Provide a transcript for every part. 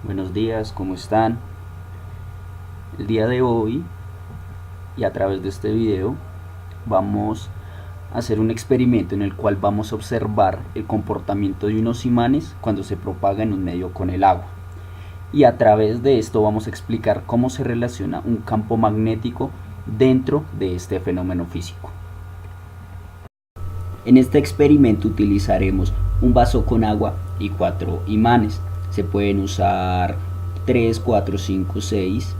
Buenos días, ¿cómo están? El día de hoy y a través de este video vamos a hacer un experimento en el cual vamos a observar el comportamiento de unos imanes cuando se propaga en un medio con el agua. Y a través de esto vamos a explicar cómo se relaciona un campo magnético dentro de este fenómeno físico. En este experimento utilizaremos un vaso con agua y 4 imanes. Se pueden usar 3, 4, 5, 6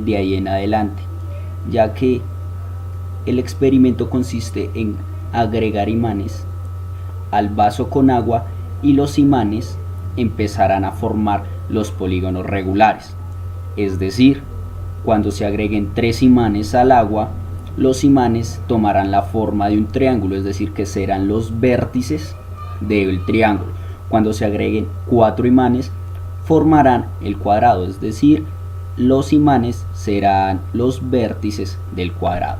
de ahí en adelante, ya que el experimento consiste en agregar imanes al vaso con agua y los imanes empezarán a formar los polígonos regulares. Es decir, cuando se agreguen 3 imanes al agua, los imanes tomarán la forma de un triángulo, es decir, que serán los vértices del triángulo. Cuando se agreguen 4 imanes, formarán el cuadrado, es decir, los imanes serán los vértices del cuadrado.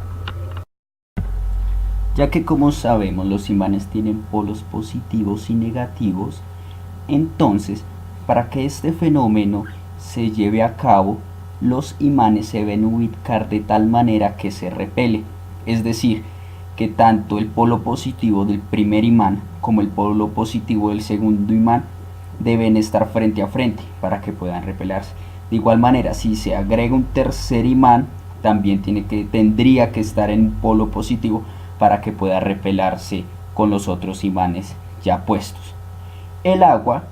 Ya que como sabemos los imanes tienen polos positivos y negativos, entonces para que este fenómeno se lleve a cabo, los imanes se deben ubicar de tal manera que se repele, es decir, que tanto el polo positivo del primer imán como el polo positivo del segundo imán deben estar frente a frente para que puedan repelarse. De igual manera, si se agrega un tercer imán, también tendría que estar en polo positivo para que pueda repelarse con los otros imanes ya puestos. El agua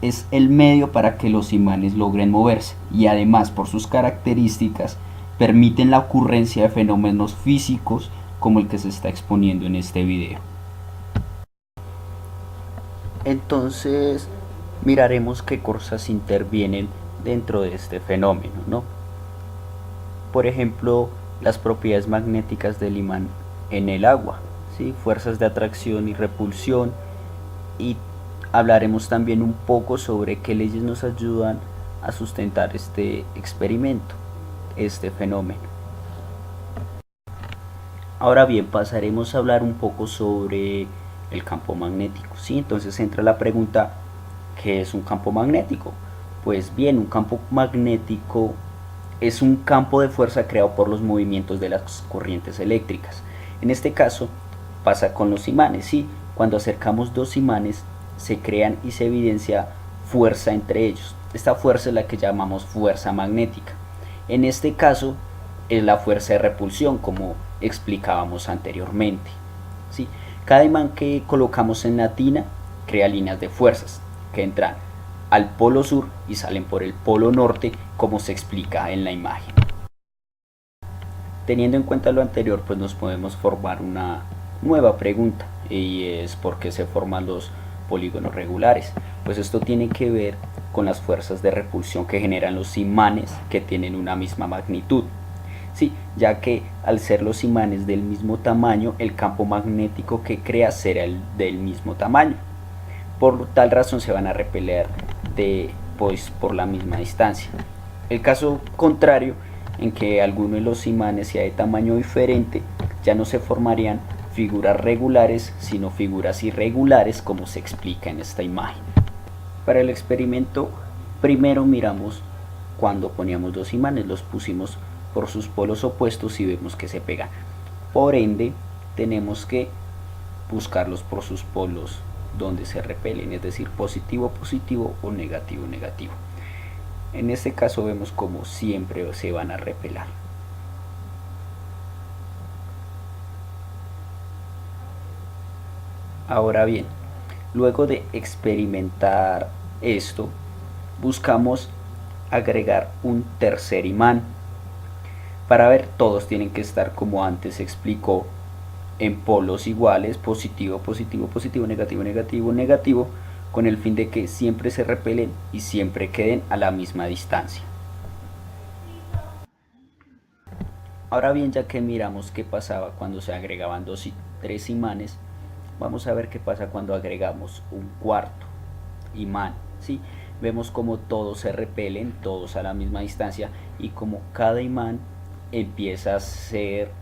es el medio para que los imanes logren moverse y además por sus características permiten la ocurrencia de fenómenos físicos como el que se está exponiendo en este video. Entonces miraremos qué cosas intervienen dentro de este fenómeno, ¿no? Por ejemplo, las propiedades magnéticas del imán en el agua, ¿sí? Fuerzas de atracción y repulsión, y hablaremos también un poco sobre qué leyes nos ayudan a sustentar este experimento, este fenómeno. Ahora bien, pasaremos a hablar un poco sobre el campo magnético, ¿sí? Entonces entra la pregunta, ¿qué es un campo magnético? Pues bien, un campo magnético es un campo de fuerza creado por los movimientos de las corrientes eléctricas. En este caso pasa con los imanes, ¿sí? Cuando acercamos dos imanes se crean y se evidencia fuerza entre ellos. Esta fuerza es la que llamamos fuerza magnética. En este caso es la fuerza de repulsión, como explicábamos anteriormente, ¿sí? Cada imán que colocamos en la tina crea líneas de fuerzas que entran al polo sur y salen por el polo norte, como se explica en la imagen. Teniendo en cuenta lo anterior, pues nos podemos formar una nueva pregunta, y es ¿por qué se forman los polígonos regulares? Pues esto tiene que ver con las fuerzas de repulsión que generan los imanes que tienen una misma magnitud. Sí, ya que al ser los imanes del mismo tamaño, el campo magnético que crea será el del mismo tamaño. Por tal razón se van a repeler por la misma distancia. El caso contrario, en que alguno de los imanes sea de tamaño diferente, ya no se formarían figuras regulares, sino figuras irregulares, como se explica en esta imagen. Para el experimento, primero miramos cuando poníamos dos imanes, los pusimos por sus polos opuestos y vemos que se pegan. Por ende, tenemos que buscarlos por sus polos donde se repelen, es decir, positivo positivo o negativo negativo. En este caso vemos como siempre se van a repelar. Ahora bien, luego de experimentar esto, buscamos agregar un tercer imán. Para ver, todos tienen que estar, como antes se explicó, en polos iguales, positivo, positivo, positivo, negativo, negativo, negativo, con el fin de que siempre se repelen y siempre queden a la misma distancia. Ahora bien, ya que miramos qué pasaba cuando se agregaban dos y tres imanes, vamos a ver qué pasa cuando agregamos un cuarto imán, ¿sí? Vemos como todos se repelen, todos a la misma distancia, y como cada imán empieza a ser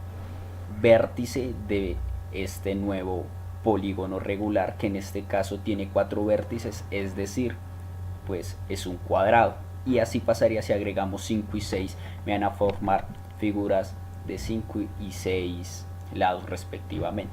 vértice de este nuevo polígono regular, que en este caso tiene 4 vértices, es decir, pues es un cuadrado. Y así pasaría si agregamos 5 y 6, me van a formar figuras de 5 y 6 lados respectivamente.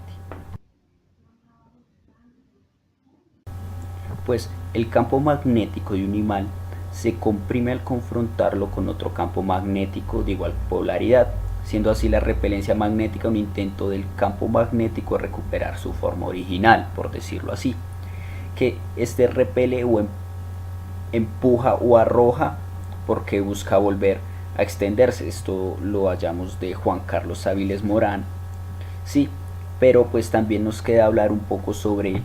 Pues el campo magnético de un imán se comprime al confrontarlo con otro campo magnético de igual polaridad, siendo así la repelencia magnética un intento del campo magnético de recuperar su forma original, por decirlo así, que este repele o empuja o arroja porque busca volver a extenderse. Esto lo hallamos de Juan Carlos Áviles Morán, sí, pero pues también nos queda hablar un poco sobre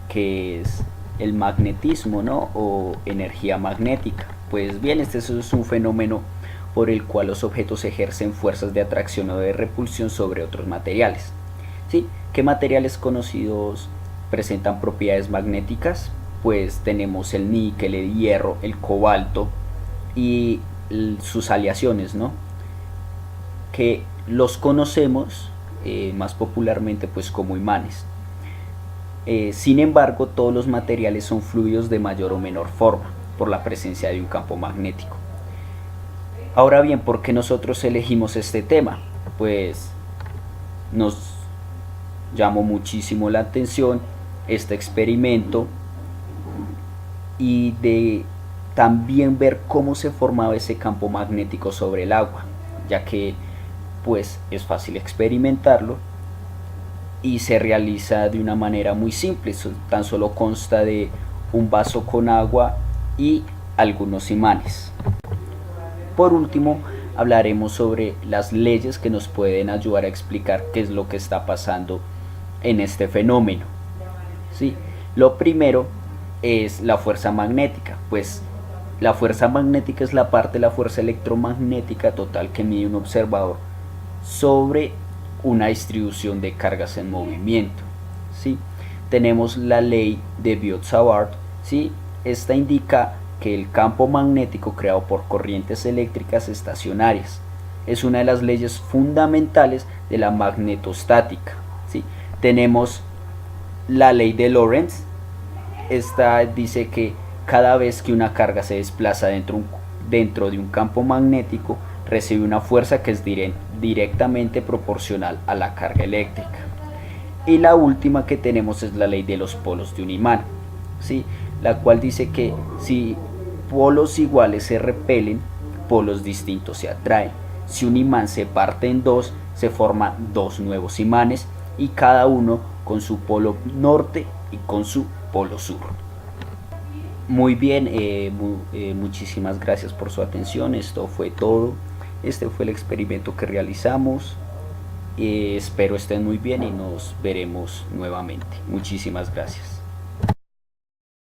qué es el magnetismo, ¿no? O energía magnética. Pues bien, este es un fenómeno por el cual los objetos ejercen fuerzas de atracción o de repulsión sobre otros materiales. ¿Sí? ¿Qué materiales conocidos presentan propiedades magnéticas? Pues tenemos el níquel, el hierro, el cobalto y sus aleaciones, ¿no? Que los conocemos más popularmente pues como imanes. Sin embargo, todos los materiales son fluidos de mayor o menor forma por la presencia de un campo magnético. Ahora bien, ¿por qué nosotros elegimos este tema? Pues nos llamó muchísimo la atención este experimento y de también ver cómo se formaba ese campo magnético sobre el agua, ya que pues es fácil experimentarlo y se realiza de una manera muy simple, tan solo consta de un vaso con agua y algunos imanes. Por último, hablaremos sobre las leyes que nos pueden ayudar a explicar qué es lo que está pasando en este fenómeno. ¿Sí? Lo primero es la fuerza magnética, pues la fuerza magnética es la parte de la fuerza electromagnética total que mide un observador sobre una distribución de cargas en movimiento. ¿Sí? Tenemos la ley de Biot-Savart, ¿sí? Esta indica que el campo magnético creado por corrientes eléctricas estacionarias es una de las leyes fundamentales de la magnetostática. ¿Sí? Tenemos la ley de Lorentz. Esta dice que cada vez que una carga se desplaza dentro de un campo magnético, recibe una fuerza que es directamente proporcional a la carga eléctrica. Y la última que tenemos es la ley de los polos de un imán, ¿sí? La cual dice que si polos iguales se repelen, polos distintos se atraen. Si un imán se parte en dos, se forman dos nuevos imanes y cada uno con su polo norte y con su polo sur. Muy bien, muchísimas gracias por su atención. Esto fue todo. Este fue el experimento que realizamos. Espero estén muy bien y nos veremos nuevamente. Muchísimas gracias.